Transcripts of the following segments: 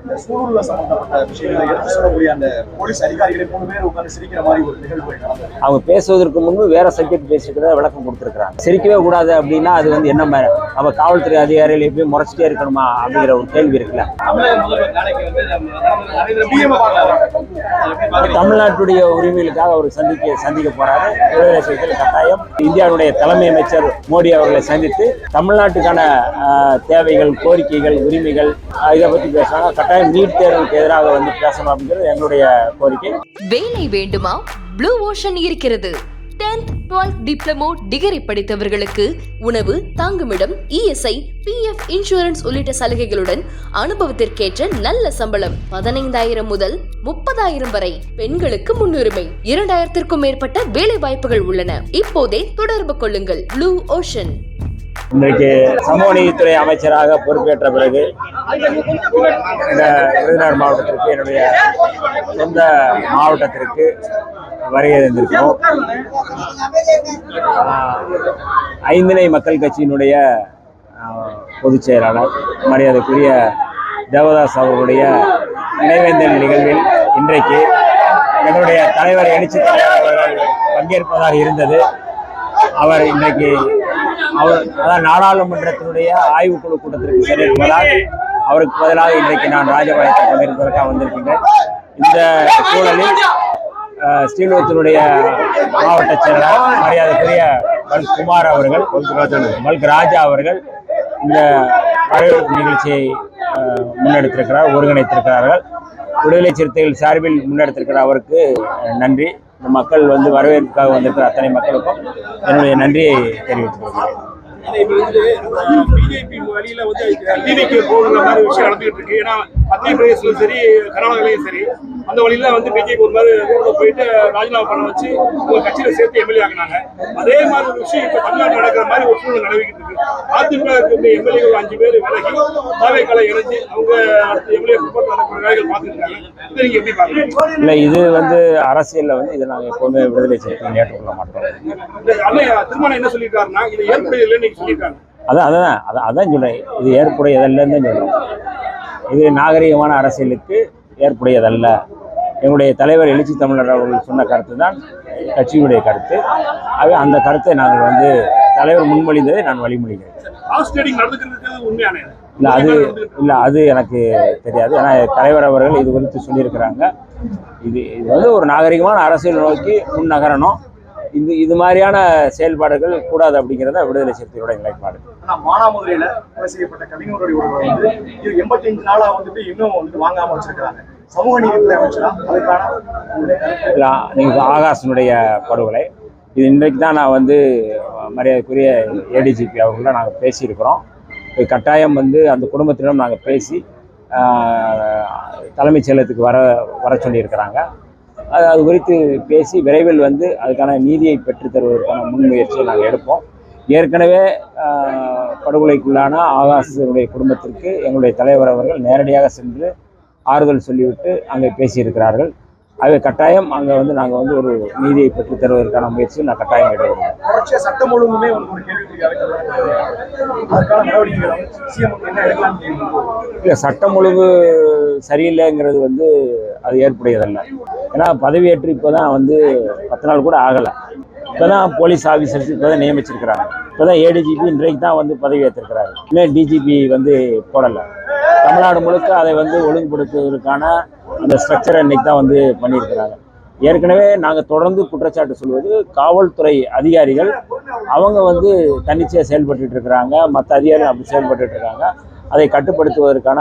இந்த சூழல்ல சம்பந்தப்பட்ட விஷயங்களை எடுத்து சொல்லக்கூடிய அந்த போலீஸ் அதிகாரிகளை 3 பேர் உட்கார்ந்து சிரிக்கிற மாதிரி ஒரு நிகழ்வு நடந்தது. அவங்க பேசுவதற்கு முன்பு வேற சப்ஜெக்ட் பேசிட்டு விளக்கம் கொடுத்துருக்காங்க. சிரிக்கவே கூடாது அப்படின்னா அது வந்து என்ன மாதிரி அவ காவல்துறை அதிகாரிகள் எப்பயும் முறைச்சிட்டே இருக்கணுமா அப்படிங்கிற ஒரு கேள்வி இருக்குல்ல. தமிழ்நாட்டுடைய உரிமைகளுக்காக அவர் சந்திக்க போறாரு. விடுதலை சிறுத்தைகள் கட்டாயம் இந்தியாவுடைய தலைமை அமைச்சர் மோடி அவர்களை சந்தித்து தமிழ்நாட்டுக்கான தேவைகள், கோரிக்கைகள், உரிமைகள் இதை பற்றி பேசுறாங்க. கட்டாயம் நீட் தேர்வுக்கு எதிராக வந்து பேசணும் அப்படிங்கிறது எங்களுடைய கோரிக்கை. வேலை வேண்டுமா? ப்ளூ ஓஷன் இருக்கிறது. 10th 12th டிப்ளமோ டிகிரி படித்தவர்களுக்கு உணவு, தங்குமிடம், இஎஸ்ஐ, PF இன்சூரன்ஸ் உள்ளிட்ட சலுகைகளுடன் அனுபவத்திற்கேற்ற நல்ல சம்பளம் 15,000 முதல் 30,000 வரை. பெண்களுக்கு முன்னுரிமை. 2,000க்கும் மேற்பட்ட வேலை வாய்ப்புகள் உள்ளன. இப்போதே தொடர்பு கொள்ளுங்கள். Blue ocean. இன்றைக்கு சமூக நீதித்துறை அமைச்சராக பொறுப்பேற்ற பிறகு இந்த விருதுநகர் மாவட்டத்திற்கு, என்னுடைய சொந்த மாவட்டத்திற்கு வருகை தந்திருக்கிறோம். ஐந்திணை மக்கள் கட்சியினுடைய பொதுச் செயலாளர் மரியாதைக்குரிய தேவதாஸ் அவர்களுடைய நினைவேந்தல் நிகழ்வில் இன்றைக்கு எங்களுடைய தலைவர் எழுச்சி அவர்கள் பங்கேற்பதாக இருந்தது. அவர் இன்றைக்கு அதான் நாடாளுமன்றத்தினுடைய ஆய்வுக்குழு கூட்டத்திற்கு சென்றிருப்பதால் அவருக்கு பதிலாக இன்றைக்கு நான் ராஜபாளையத்தை பங்கேற்பதற்காக வந்திருக்கின்றேன். இந்த சூழலில் ஸ்ரீலோகத்தினுடைய மாவட்ட செயலர் மரியாதைக்குரிய குமார் அவர்கள், மல்க் ராஜா அவர்கள் இந்த வரவேற்பு நிகழ்ச்சியை முன்னெடுத்திருக்கிறார், ஒருங்கிணைத்திருக்கிறார்கள். விடுதலை சிறுத்தைகள் சார்பில் முன்னெடுத்திருக்கிற அவருக்கு நன்றி. இந்த மக்கள் வந்து வரவேற்புக்காக வந்திருக்கிற அத்தனை மக்களுக்கும் என்னுடைய நன்றியை தெரிவித்துக் கொள்கிறேன். பிஜேபி வழியில வந்து டிவிக்கு போகிற மாதிரி விஷயம் நடந்துகிட்டு இருக்கு. ஏன்னா மத்திய பிரதேசத்திலும் சரி, கர்நாடகாலையும் சரி, அந்த வழியில வந்து பிஜேபி ஒரு மாதிரி ரோட்ல போயிட்டு ராஜினாமா பண்ண வச்சு உங்க கட்சியில சேர்த்து எம்எல்ஏ ஆகினாங்க. அதே மாதிரி ஒரு விஷயம் இப்ப தமிழ்நாட்டில் நடக்கிற மாதிரி ஒரு சூழ்நிலை நிலவிக்கிட்டு இருக்கு. அதிமுக எம்எல்ஏகள் 5 பேர் விலகி தாவேக்கால இணைஞ்சு அவங்க அடுத்த எம்எல்ஏ நடக்கிற வேலைகள் பார்த்துட்டு இருக்காங்க. இதை நீங்க எப்படி பாக்குறீங்க? இல்ல, இது வந்து அரசியல்ல வந்து இதை நாங்க எப்பவுமே விடுதலை சிறுத்தைகள் ஏற்றுக்கொள்ள மாட்டோம். திருமணம் என்ன சொல்லியிருக்காருன்னா இது ஏற்புடையதில்லைன்னு நீங்க சொல்லியிருக்காங்க. அதான் சொல்றேன், இது ஏற்புடையதல்லன்னு தான் சொல்றேன். இது நாகரிகமான அரசியலுக்கு ஏற்புடையதல்ல. எங்களுடைய தலைவர் எழுச்சி தமிழர் அவர்கள் சொன்ன கருத்து தான் கட்சியுடைய கருத்து. ஆகவே அந்த கருத்தை நாங்கள் வந்து தலைவர் முன்மொழிந்ததை நான் வழிமொழிகிறேன். அது எனக்கு தெரியாது. ஏன்னா தலைவர் அவர்கள் இது குறித்து சொல்லியிருக்கிறாங்க. இது வந்து ஒரு நாகரிகமான அரசியல் நோக்கி முன்னகரணும். இது மாதிரியான செயல்பாடுகள் கூடாது அப்படிங்கிறத விடுதலை சிறுத்தைகளோட நிலைப்பாடு. மானாமதுரையில கொலை செய்யப்பட்ட கவிஞருடைய உறவு வந்து 85 நாளா வந்துட்டு இன்னும் வந்து வாங்காம வச்சிருக்காங்க. சமூக நீதித்துறை அமைச்சரா அதுக்கான நீங்க ஆகாஷனுடைய படுகொலை இது இன்றைக்கு தான் நான் வந்து மரியாதைக்குரிய ADGP அவர்கள நாங்கள் பேசியிருக்கிறோம். கட்டாயம் வந்து அந்த குடும்பத்திடம் நாங்கள் பேசி தலைமைச் செயலகத்துக்கு வர சொல்லியிருக்கிறாங்க. அது குறித்து பேசி விரைவில் வந்து அதுக்கான நீதியை பெற்றுத் தருவதற்கான முன்முயற்சியை நாங்கள் எடுப்போம். ஏற்கனவே படுகொலைக்குள்ளான ஆகாஷனுடைய குடும்பத்திற்கு எங்களுடைய தலைவர் அவர்கள் நேரடியாக சென்று ஆறுதல் சொல்லிவிட்டு அங்கே பேசியிருக்கிறார்கள். ஆகவே கட்டாயம் அங்கே வந்து நாங்கள் வந்து ஒரு நீதியை பெற்றுத் தருவதற்கான முயற்சியை நான் கட்டாயம் எடுக்கிறோம். சட்டம் ஒழுங்குமே இல்லை, சட்டம் ஒழுங்கு சரியில்லைங்கிறது வந்து அது ஏற்புடையதல்ல. ஏன்னா பதவியேற்று இப்போ தான் வந்து 10 நாள் கூட ஆகலை. இப்போ தான் போலீஸ் ஆஃபீஸர்ஸ் இப்போ தான் நியமிச்சிருக்கிறாங்க. இப்போ தான் ADGP இன்றைக்கு தான் வந்து பதவியேற்றிருக்கிறாரு. இன்னும் DGP வந்து போடலை. தமிழ்நாடு முழுக்க அதை வந்து ஒழுங்குபடுத்துவதற்கான அந்த ஸ்ட்ரக்சரை இன்னைக்கு தான் வந்து பண்ணியிருக்கிறாங்க. ஏற்கனவே நாங்கள் தொடர்ந்து குற்றச்சாட்டு சொல்வது காவல்துறை அதிகாரிகள் அவங்க வந்து தன்னிச்சையாக செயல்பட்டு இருக்கிறாங்க, மற்ற அதிகாரிகள் அப்படி செயல்பட்டு இருக்காங்க. அதை கட்டுப்படுத்துவதற்கான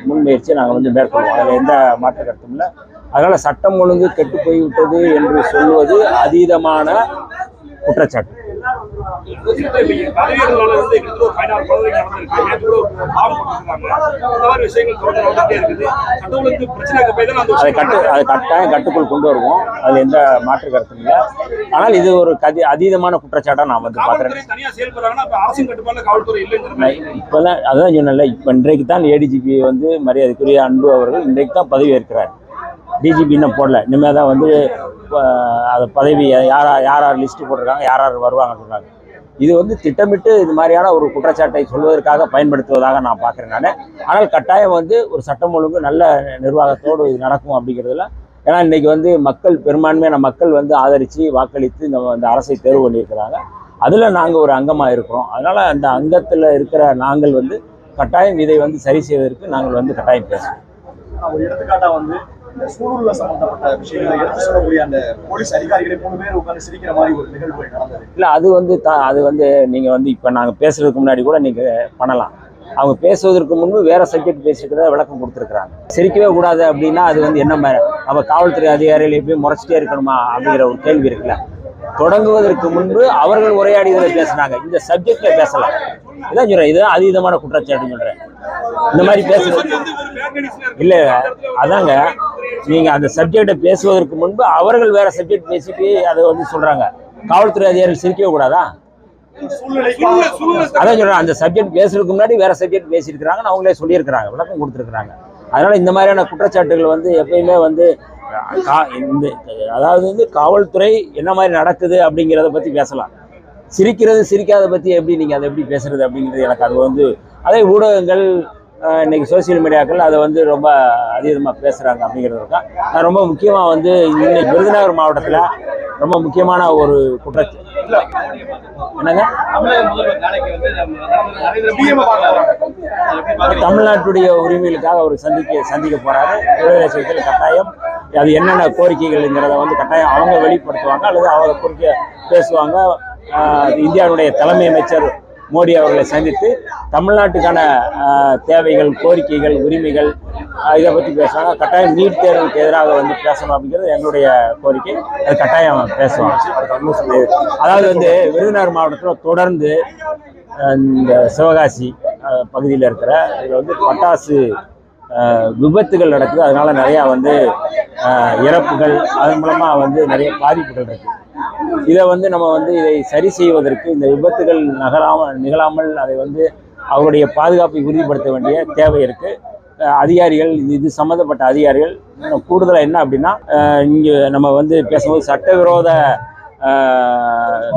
முன்முயற்சியை நாங்கள் வந்து மேற்கொள்வோம். அதில் எந்த மாற்று கருத்தும் இல்லை. அதனால் சட்டம் ஒழுங்கு கெட்டு போய்விட்டது என்று சொல்வது அதீதமான குற்றச்சாட்டு. அதை கட்டாயம் கட்டுக்குள் கொண்டு வருவோம். அதில் எந்த மாற்று கருத்தும் இல்லை. ஆனால் இது ஒரு அதீதமான குற்றச்சாட்டா நான் வந்து பார்க்குறேன். இப்போதான் அதுதான் சொன்னேன்ல, இப்போ இன்றைக்கு தான் ADGP வந்து மரியாதைக்குரிய அன்பு அவர்கள் இன்றைக்கு தான் பதவி ஏற்கிறார். DGP இன்னும் போடல. இனிமேல் தான் வந்து அது பதவி யார் லிஸ்ட்டு போட்டிருக்காங்க, யார் வருவாங்கன்னு சொன்னாங்க. இது வந்து திட்டமிட்டு இது மாதிரியான ஒரு குற்றச்சாட்டை சொல்வதற்காக பயன்படுத்துவதாக நான் பார்க்குறேன் நான். ஆனால் கட்டாயம் வந்து ஒரு சட்டம் ஒழுங்கு நல்ல நிர்வாகத்தோடு இது நடக்கும் அப்படிங்கிறதுல, ஏன்னா இன்றைக்கி வந்து மக்கள் பெரும்பான்மையான மக்கள் வந்து ஆதரித்து வாக்களித்து இந்த அரசை தேர்வு பண்ணியிருக்கிறாங்க. அதில் நாங்கள் ஒரு அங்கமாக இருக்கிறோம். அதனால் அந்த அங்கத்தில் இருக்கிற நாங்கள் வந்து கட்டாயம் இதை வந்து சரி செய்வதற்கு நாங்கள் வந்து கட்டாயம் பேசுவோம். ஒரு எடுத்துக்காட்டாக வந்து இந்த சூழல்ல சம்பந்தப்பட்ட விஷயங்களை எடுத்து சொல்லக்கூடிய அந்த போலீஸ் அதிகாரிகளை 3 பேர் உட்கார்ந்து சிரிக்கிற மாதிரி ஒரு நிகழ்வு நடந்தது. இல்லை, அது வந்து நீங்கள் வந்து இப்போ நாங்கள் பேசுறதுக்கு முன்னாடி கூட நீங்கள் பண்ணலாம். அவங்க பேசுவதற்கு முன்பு வேற சப்ஜெக்ட் பேசிக்கிறத விளக்கம் கொடுத்துருக்குறாங்க. சிரிக்கவே கூடாது அப்படின்னா அது வந்து என்ன மாதிரி நம்ம காவல்துறை அதிகாரிகள் எப்பயும் முறைச்சிட்டே இருக்கணுமா அப்படிங்கிற ஒரு கேள்வி இருக்குல்ல. தொடங்குவதற்கு முன்பு அவர்கள் உரையாடியதில் பேசினாங்க, இந்த சப்ஜெக்ட்ல பேசலாம். இதான் சொல்கிறேன், இதுதான் அதீதமான குற்றச்சாட்டுன்னு சொல்கிறேன். இந்த மாதிரி பேசுறது இல்லை, அதாங்க நீங்கள் அந்த சப்ஜெக்டை பேசுவதற்கு முன்பு அவர்கள் வேற சப்ஜெக்ட் பேசிட்டு அதை வந்து சொல்கிறாங்க. காவல்துறை அதிகாரிகள் சிரிக்கவே கூடாதா? அதான் சொல்கிறேன், அந்த சப்ஜெக்ட் பேசுறதுக்கு முன்னாடி வேற சப்ஜெக்ட் பேசியிருக்கிறாங்கன்னு அவங்களே சொல்லியிருக்கிறாங்க, விளக்கம் கொடுத்துருக்குறாங்க. அதனால் இந்த மாதிரியான குற்றச்சாட்டுகள் வந்து எப்பயுமே வந்து அதாவது வந்து காவல்துறை என்ன மாதிரி நடக்குது அப்படிங்கிறத பற்றி பேசலாம். சிரிக்கிறது சிரிக்காத பற்றி எப்படி நீங்கள் அதை எப்படி பேசுறது அப்படிங்கிறது எனக்கு அது வந்து அதே ஊடகங்கள் இன்னைக்கு சோசியல் மீடியாக்கள் அதை வந்து ரொம்ப அதிகமாக பேசுகிறாங்க அப்படிங்கிறது தான். நான் ரொம்ப முக்கியமாக வந்து இன்னைக்கு விருதுநகர் மாவட்டத்தில் ரொம்ப முக்கியமான ஒரு குற்றச்சாட்டு என்னங்க, தமிழ்நாட்டுடைய உரிமைகளுக்காக அவர் சந்திக்க போறாரு. விடுதலை சிறுத்தைகள் கட்டாயம் அது என்னென்ன கோரிக்கைகள்ங்கிறத வந்து கட்டாயம் அவங்க வெளிப்படுத்துவாங்க அல்லது அவங்க கோரிக்கை பேசுவாங்க. இந்தியாவுடைய தலைமை அமைச்சர் மோடி அவர்களை சந்தித்து தமிழ்நாட்டுக்கான தேவைகள், கோரிக்கைகள், உரிமைகள் இதை பற்றி பேசுவாங்க. கட்டாயம் நீட் தேர்வுக்கு எதிராக வந்து பேசணும் அப்படிங்கிறது எங்களுடைய கோரிக்கை. அது கட்டாயம் பேசுவாங்க. அதாவது வந்து விருதுநகர் மாவட்டத்தில் தொடர்ந்து இந்த சிவகாசி பகுதியில் இருக்கிற இதில் வந்து பட்டாசு விபத்துகள் நடக்குது. அதனால நிறையா வந்து இறப்புகள், அதன் மூலமாக வந்து நிறைய பாதிப்புகள் இருக்குது. இதை வந்து நம்ம வந்து இதை சரி செய்வதற்கு இந்த விபத்துகள் நிகழாமல் அதை வந்து அவருடைய பாதுகாப்பை உறுதிப்படுத்த வேண்டிய தேவை இருக்குது. அதிகாரிகள் இது சம்மந்தப்பட்ட அதிகாரிகள் கூடுதலாக என்ன அப்படின்னா, இங்கே நம்ம வந்து பேசும்போது சட்டவிரோத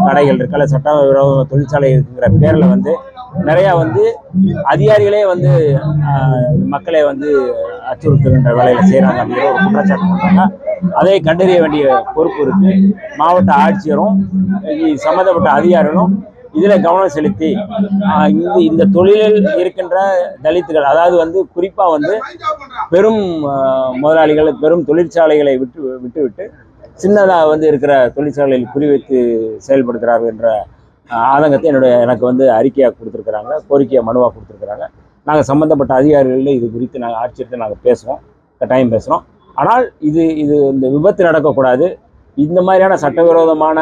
கடைகள் இருக்கல, சட்டவிரோத தொழிற்சாலை இருக்குங்கிற பேரில் வந்து நிறையா வந்து அதிகாரிகளே வந்து மக்களை வந்து அச்சுறுத்துகின்ற வேலையில் செய்கிறாங்க அப்படிங்கிற ஒரு குற்றச்சாட்டு பண்ணுறாங்க. அதை கண்டறிய வேண்டிய பொறுப்பு இருக்குது. மாவட்ட ஆட்சியரும் சம்மந்தப்பட்ட அதிகாரிகளும் இதில் கவனம் செலுத்தி இந்த தொழிலில் இருக்கின்ற தலித்துகள், அதாவது வந்து குறிப்பாக வந்து பெரும் முதலாளிகள், பெரும் தொழிற்சாலைகளை விட்டு சின்னதாக வந்து இருக்கிற தொழிற்சாலைகளில் குறிவைத்து செயல்படுத்துகிறார்கள் என்ற ஆதங்கத்தை எனக்கு வந்து அறிக்கையாக கொடுத்துருக்குறாங்க, கோரிக்கையை மனுவாக கொடுத்துருக்குறாங்க. நாங்கள் சம்மந்தப்பட்ட அதிகாரிகளில் இது குறித்து நாங்கள் ஆட்சியத்தை நாங்கள் பேசுவோம், கட்டாயம் பேசுகிறோம். ஆனால் இது இந்த விபத்து நடக்கக்கூடாது. இந்த மாதிரியான சட்டவிரோதமான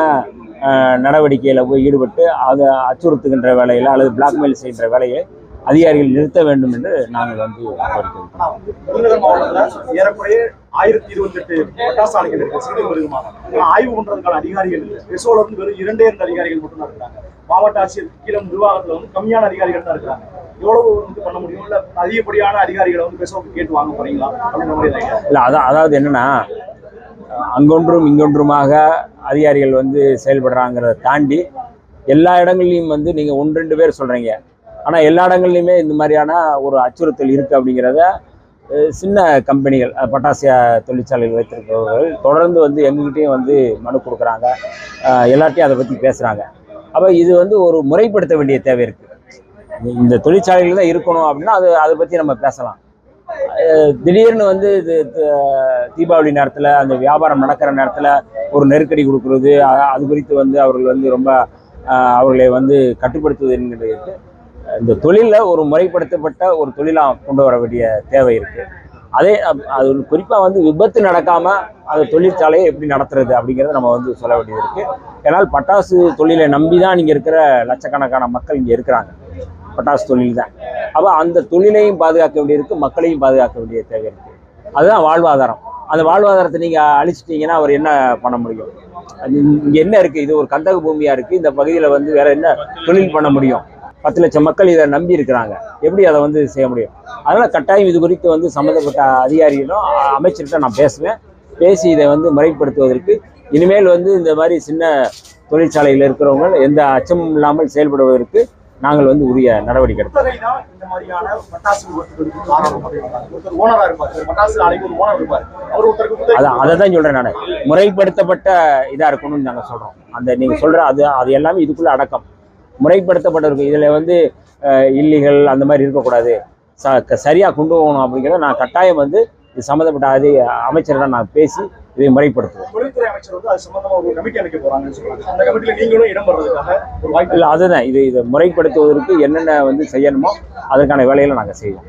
நடவடிக்கையில் போய் ஈடுபட்டு அதை அச்சுறுத்துகின்ற வேலையில் அல்லது பிளாக்மெயில் செய்கின்ற வேலையை அதிகாரிகள் நிறுத்த வேண்டும் என்று நாங்கள் வந்து கோரிக்கிறோம். விருதுநகர் மாவட்டத்தில் ஏறக்குறைய 1028 பட்டாசு ஆலைகள் இருக்கு. சிறு வருகமாக ஆய்வு பண்றதுக்கான அதிகாரிகள் பெசோல இருந்து வெறும் 2 அதிகாரிகள் மட்டும் தான் இருக்காங்க. மாவட்ட ஆட்சியர் கீழே நிர்வாகத்துல வந்து கம்மியான அதிகாரிகள் தான் இருக்காங்க. எவ்வளவு வந்து பண்ண முடியும்? இல்ல அதிகப்படியான அதிகாரிகளை வந்து பெசோக்கு கேட்டு வாங்க போறீங்களா அப்படின்ற மாதிரி இல்லை, அதாவது என்னன்னா, அங்கொன்றும் இங்கொன்றுமாக அதிகாரிகள் வந்து செயல்படுறாங்கிறத தாண்டி எல்லா இடங்கள்லையும் வந்து நீங்கள் 1-2 பேர் சொல்கிறீங்க. ஆனால் எல்லா இடங்கள்லையுமே இந்த மாதிரியான ஒரு அச்சுறுத்தல் இருக்குது அப்படிங்கிறத சின்ன கம்பெனிகள், பட்டாசு தொழிற்சாலைகள் வைத்திருப்பவர்கள் தொடர்ந்து வந்து எங்ககிட்டையும் வந்து மனு கொடுக்குறாங்க, எல்லாத்தையும் அதை பற்றி பேசுகிறாங்க. அப்போ இது வந்து ஒரு முறைப்படுத்த வேண்டிய தேவை இருக்குது. இந்த தொழிற்சாலைகள் தான் இருக்கணும் அப்படின்னா அதை பற்றி நம்ம பேசலாம். திடீர்னு வந்து தீபாவளி நேரத்தில் அந்த வியாபாரம் நடக்கிற நேரத்தில் ஒரு நெருக்கடி கொடுக்குறது, அது குறித்து வந்து அவர்கள் வந்து ரொம்ப அவர்களை வந்து கட்டுப்படுத்துவது என்கிறது இந்த தொழிலில் ஒரு முறைப்படுத்தப்பட்ட ஒரு தொழிலாக கொண்டு வர வேண்டிய தேவை இருக்குது. அது குறிப்பாக வந்து விபத்து நடக்காமல் அந்த தொழிற்சாலையை எப்படி நடத்துறது அப்படிங்கிறத நம்ம வந்து சொல்ல வேண்டியது இருக்குது. ஏன்னால் பட்டாசு தொழிலை நம்பி தான் இங்கே இருக்கிற லட்சக்கணக்கான மக்கள் இங்கே இருக்கிறாங்க. பட்டாசு தொழில் தான். அப்போ அந்த தொழிலையும் பாதுகாக்க வேண்டியிருக்கு, மக்களையும் பாதுகாக்க வேண்டிய தேவை இருக்குது. அதுதான் வாழ்வாதாரம். அந்த வாழ்வாதாரத்தை நீங்கள் அழிச்சிட்டிங்கன்னா அவர் என்ன பண்ண முடியும்? இங்கே என்ன இருக்குது? இது ஒரு கந்தக பூமியாக இருக்குது. இந்த பகுதியில் வந்து வேறு என்ன தொழில் பண்ண முடியும்? 10 லட்சம் மக்கள் இதை நம்பி இருக்கிறாங்க. எப்படி அதை வந்து செய்ய முடியும்? அதனால் கட்டாயம் இது குறித்து வந்து சம்மந்தப்பட்ட அதிகாரிகளும் அமைச்சர்கிட்ட நான் பேசுவேன். பேசி இதை வந்து முறைப்படுத்துவதற்கு இனிமேல் வந்து இந்த மாதிரி சின்ன தொழிற்சாலையில் இருக்கிறவங்க எந்த அச்சமும் இல்லாமல் செயல்படுவதற்கு நாங்கள் வந்து உரிய நடவடிக்கை எடுப்போம். குத்தகை தான் இந்த மாதிரியான பட்டாசு விபத்துகளுக்கு காரணம் அப்படின்றாங்க. ஒருத்தர் ஓனரா இருப்பார், பட்டாசு ஆலைக்கு ஒரு ஓனர் இருப்பார், அவர் ஒருத்தருக்கு குத்தகை அதை தான் சொல்கிறேன் நான். முறைப்படுத்தப்பட்ட இதாக இருக்கணும்னு நாங்கள் சொல்கிறோம். அந்த நீங்கள் சொல்கிற அது எல்லாமே இதுக்குள்ளே அடக்கம். முறைப்படுத்தப்பட்டிருக்கு. இதில் வந்து இல்லீகல் அந்த மாதிரி இருக்கக்கூடாது, சரியாக கொண்டு போகணும் அப்படிங்கிறத நான் கட்டாயம் வந்து இது சம்மந்தப்பட்ட அமைச்சரிடம் நான் பேசி இதை முறைப்படுத்துவோம். தொழில்துறை அமைச்சர் வந்து அது சம்பந்தமா ஒரு கமிட்டி அமைக்க போறாங்கன்னு சொல்றாங்க. அந்த கமிட்டியில நீங்களும் இடம் பெறதுக்காக ஒரு வாய்ப்பு இல்லை, அதுதான் இதை முறைப்படுத்துவதற்கு என்னென்ன வந்து செய்யணுமோ அதற்கான வேலைகளை நாங்கள் செய்வோம்.